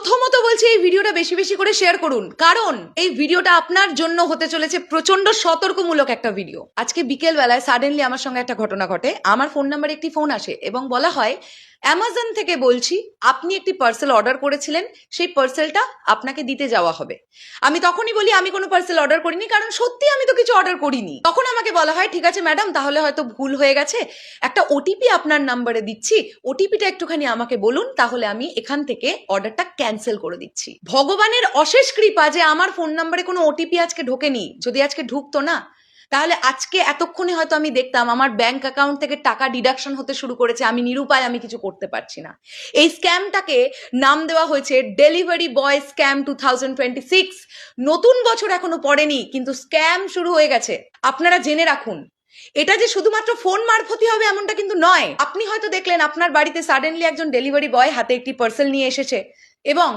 প্রথমত বলছি এই ভিডিওটা বেশি বেশি করে শেয়ার করুন, কারণ এই ভিডিওটা আপনার জন্য হতে চলেছে প্রচন্ড সতর্কমূলক একটা ভিডিও। আজকে বিকেল বেলায় সাডেনলি আমার সঙ্গে একটা ঘটনা ঘটে। আমার ফোন নাম্বারে একটি ফোন আসে এবং বলা হয় অ্যামাজন থেকে বলছি আপনি একটি পার্সেল অর্ডার করেছিলেন, সেই পার্সেলটা আপনাকে দিতে যাওয়া হবে। আমি তখনই বলি আমি কোনো পার্সেল অর্ডার করিনি, কারণ সত্যি আমি তো কিছু অর্ডার করিনি। তখন আমাকে বলা হয় ঠিক আছে ম্যাডাম, তাহলে হয়তো ভুল হয়ে গেছে, একটা ওটিপি আপনার নাম্বারে দিচ্ছি, ওটিপিটা একটুখানি আমাকে বলুন, তাহলে আমি এখান থেকে অর্ডারটা ক্যান্সেল করে দিচ্ছি। ভগবানের অশেষ কৃপা যে আমার ফোন নাম্বারে কোনো ওটিপি আজকে ঢোকেনি। যদি আজকে ঢুকতো না, তাহলে আজকে এতক্ষণে হয়তো আমি দেখতাম আমার ব্যাংক অ্যাকাউন্ট থেকে টাকা ডিডাকশন হতে শুরু করেছে। আমি নিরুপায়, আমি কিছু করতে পারছি না। এই স্ক্যামটাকে নাম দেওয়া হয়েছে ডেলিভারি বয় স্ক্যাম 2026। নতুন বছর এখনো পড়েনি, কিন্তু স্ক্যাম শুরু হয়ে গেছে। আপনারা জেনে রাখুন, এটা যে শুধুমাত্র ফোন মারফতই হবে এমনটা কিন্তু নয়। আপনি হয়তো দেখলেন আপনার বাড়িতে সাডেনলি একজন ডেলিভারি বয় হাতে একটি পার্সেল নিয়ে এসেছে এবং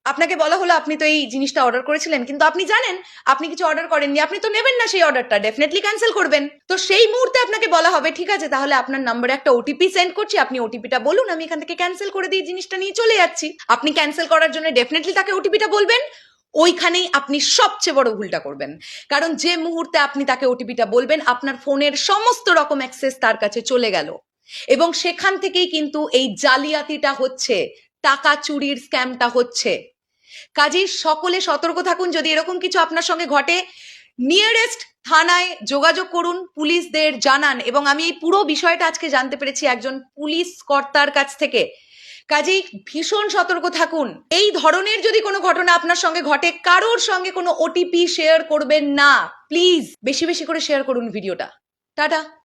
আপনাকে বলা হলো আপনি তো এই জিনিসটা অর্ডার করেছিলেন, কিন্তু আপনি জানেন আপনি কিছু অর্ডার করেননি, আপনি তো নেবেন না সেই অর্ডারটা, ডেফিনেটলি ক্যান্সেল করবেন। তো সেই মুহূর্তে আপনাকে বলা হবে ঠিক আছে, তাহলে আপনার নাম্বারে একটা ওটিপি সেন্ড করছি, আপনি ওটিপিটা বলুন, আমি এখান থেকে ক্যান্সেল করে দিয়ে জিনিসটা নিয়ে চলে যাচ্ছি। আপনি ক্যান্সেল করার জন্য ডেফিনেটলি তাকে ওটিপিটা বলবেন। ওইখানেই আপনি সবচেয়ে বড় ভুলটা করবেন, কারণ যে মুহূর্তে আপনি তাকে ওটিপিটা বলবেন আপনার ফোনের সমস্ত রকম অ্যাক্সেস তার কাছে চলে গেল এবং সেখান থেকেই কিন্তু এই জালিয়াতিটা হচ্ছে, টাকা চুরির স্ক্যামটা হচ্ছে। কাজেই সকলে সতর্ক থাকুন। যদি এরকম কিছু আপনার সঙ্গে ঘটে, নিয়ারেস্ট থানায় যোগাযোগ করুন, পুলিশদের জানান। এবং আমি এই পুরো বিষয়টা আজকে জানতে পেরেছি একজন পুলিশ কর্তার কাছ থেকে। কাজেই ভীষণ সতর্ক থাকুন। এই ধরনের যদি কোনো ঘটনা আপনার সঙ্গে ঘটে, কারোর সঙ্গে কোনো ওটিপি শেয়ার করবেন না প্লিজ। বেশি বেশি করে শেয়ার করুন ভিডিওটা। টাটা।